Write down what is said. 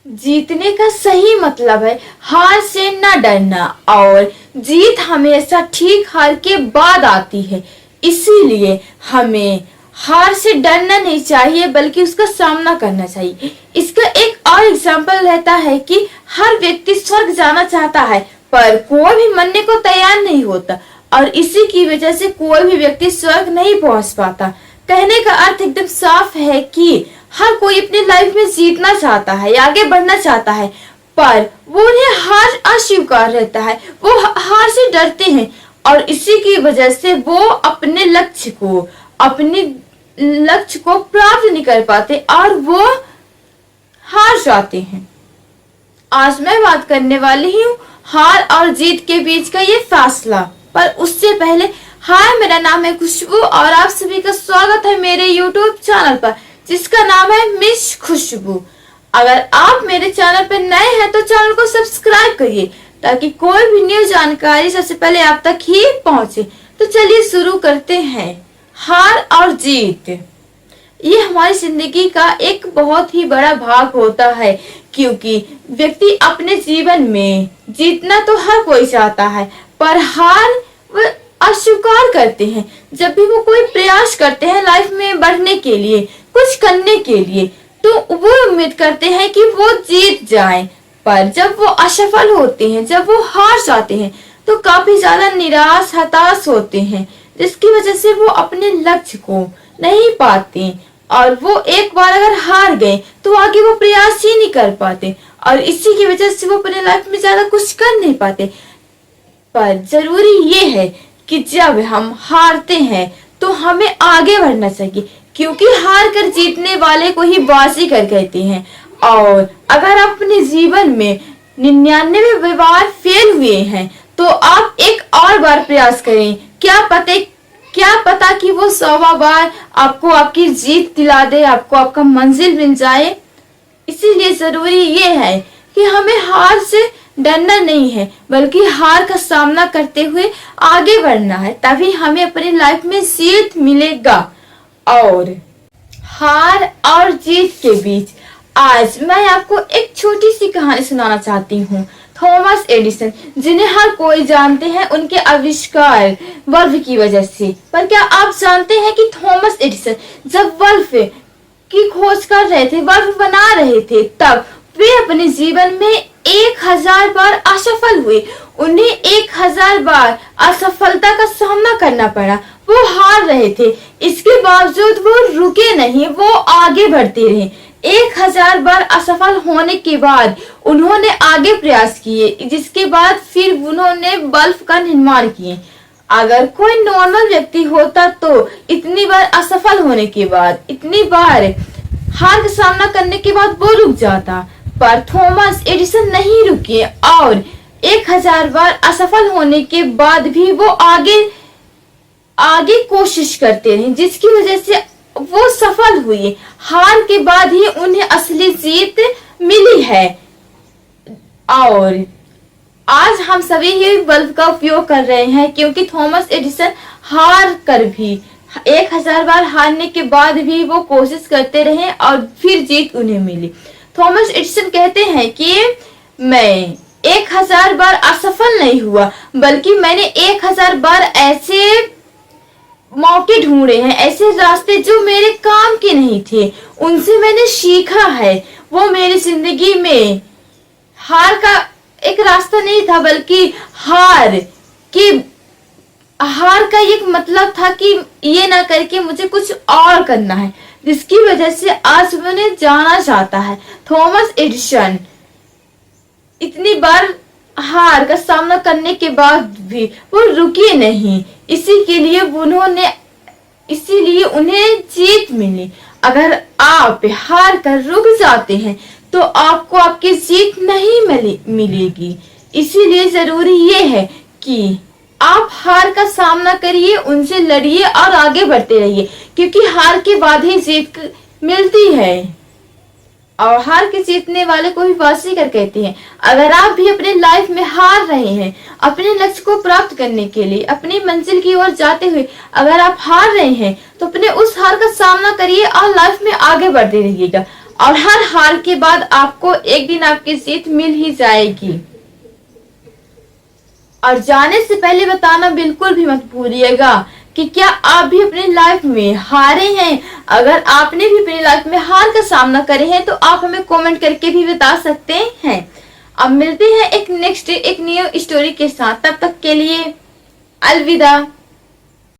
जीतने का सही मतलब है हार से न डरना, और जीत हमेशा ठीक हार के बाद आती है। इसीलिए हमें हार से डरना नहीं चाहिए बल्कि उसका सामना करना चाहिए। इसका एक और एग्जाम्पल रहता है कि हर व्यक्ति स्वर्ग जाना चाहता है पर कोई भी मरने को तैयार नहीं होता, और इसी की वजह से कोई भी व्यक्ति स्वर्ग नहीं पहुंच पाता। कहने का अर्थ एकदम साफ है कि हर कोई अपनी लाइफ में जीतना चाहता है, आगे बढ़ना चाहता है, पर वो उन्हें हार अस्वीकार रहता है, वो हार से डरते हैं, और इसी की वजह से वो अपने लक्ष्य को प्राप्त नहीं कर पाते और वो हार जाते हैं। आज मैं बात करने वाली हूँ हार और जीत के बीच का ये फासला, पर उससे पहले हाय, मेरा नाम है खुशबू और आप सभी का स्वागत है मेरे YouTube चैनल पर जिसका नाम है मिस खुशबू। अगर आप मेरे चैनल पर नए हैं तो चैनल को सब्सक्राइब करिए ताकि कोई भी न्यू जानकारी सबसे पहले आप तक ही पहुंचे। तो चलिए शुरू करते हैं। हार और जीत ये हमारी जिंदगी का एक बहुत ही बड़ा भाग होता है, क्योंकि व्यक्ति अपने जीवन में जीतना तो हर कोई चाहता है पर हार वो अस्वीकार करते हैं। जब भी वो कोई प्रयास करते हैं लाइफ में बढ़ने के लिए, कुछ करने के लिए, तो वो उम्मीद करते हैं कि वो जीत जाएं, पर जब वो असफल होते हैं, जब वो हार जाते हैं तो काफी ज्यादा निराश हताश होते हैं, जिसकी वजह से वो अपने लक्ष्य को नहीं पाते, और वो एक बार अगर हार गए तो आगे वो प्रयास ही नहीं कर पाते, और इसी की वजह से वो अपने लाइफ में ज्यादा कुछ कर नहीं पाते। पर जरूरी ये है कि जब हम हारते हैं तो हमें आगे बढ़ना चाहिए, क्योंकि हार कर जीतने वाले को ही बाजीगर कहते हैं। और अगर आप अपने जीवन में 99 बार फेल हुए हैं तो आप एक और बार प्रयास करें। क्या पता कि वो 100वां बार आपको आपकी जीत दिला दे, आपको आपका मंजिल मिल जाए। इसीलिए जरूरी ये है कि हमें हार से डरना नहीं है बल्कि हार का सामना करते हुए आगे बढ़ना है, तभी हमें अपनी लाइफ में जीत मिलेगा। और हार और जीत के बीच आज मैं आपको एक छोटी सी कहानी सुनाना चाहती हूँ। थॉमस एडिसन, जिन्हें हर कोई जानते हैं उनके आविष्कार बल्ब की वजह से, पर क्या आप जानते हैं कि थॉमस एडिसन जब बल्ब की खोज कर रहे थे, बल्ब बना रहे थे, तब वे अपने जीवन में 1000 बार असफल हुए। उन्हें 1000 बार असफलता का सामना करना पड़ा, वो हार रहे थे, इसके बावजूद वो रुके नहीं, वो आगे बढ़ते रहे। 1000 बार असफल होने के बाद उन्होंने आगे प्रयास किए, जिसके बाद फिर उन्होंने बल्ब का निर्माण किए। अगर कोई नॉर्मल व्यक्ति होता तो इतनी बार असफल होने के बाद, इतनी बार हार का सामना करने के बाद वो रुक जाता, पर थॉमस एडिसन नहीं रुके और 1000 बार असफल होने के बाद भी वो आगे कोशिश करते रहे, जिसकी वजह से वो सफल हुए। हार के बाद ही उन्हें असली जीत मिली है। और आज हम सभी ये बल्ब का उपयोग कर रहे हैं, क्योंकि थॉमस एडिसन हार कर भी 1000 बार हारने के बाद भी वो कोशिश करते रहे और फिर जीत उन्हें मिली। थॉमस एडिसन कहते हैं कि मैं 1000 बार असफल नहीं हुआ, बल्कि मैंने 1000 बार ऐसे मौके ढूंढे हैं, ऐसे रास्ते जो मेरे काम के नहीं थे, उनसे मैंने सीखा है। वो मेरी जिंदगी में हार का एक रास्ता नहीं था, बल्कि हार का एक मतलब था कि ये ना करके मुझे कुछ और करना है, जिसकी वजह से आज उन्हें जाना जाता है। थॉमस एडिसन इतनी बार हार का सामना करने के बाद भी वो रुके नहीं, इसीलिए उन्हें जीत मिली। अगर आप हार कर रुक जाते हैं तो आपको आपकी जीत नहीं मिलेगी। इसीलिए जरूरी ये है कि आप हार का सामना करिए, उनसे लड़िए और आगे बढ़ते रहिए, क्योंकि हार के बाद ही जीत मिलती है। और हार के जीतने वाले को भी बाजीगर कहते हैं। अगर आप भी अपने लाइफ में हार रहे हैं, अपने लक्ष्य को प्राप्त करने के लिए, अपनी मंजिल की ओर जाते हुए अगर आप हार रहे हैं तो अपने उस हार का सामना करिए और लाइफ में आगे बढ़ते रहिएगा। और हर हार के बाद आपको एक दिन आपकी जीत मिल ही जाएगी। और जाने से पहले बताना बिल्कुल भी मत भूलिएगा कि क्या आप भी अपनी लाइफ में हारे हैं। अगर आपने भी अपनी लाइफ में हार का सामना करे हैं तो आप हमें कमेंट करके भी बता सकते हैं। अब मिलते हैं एक नेक्स्ट एक न्यू स्टोरी के साथ, तब तक के लिए अलविदा।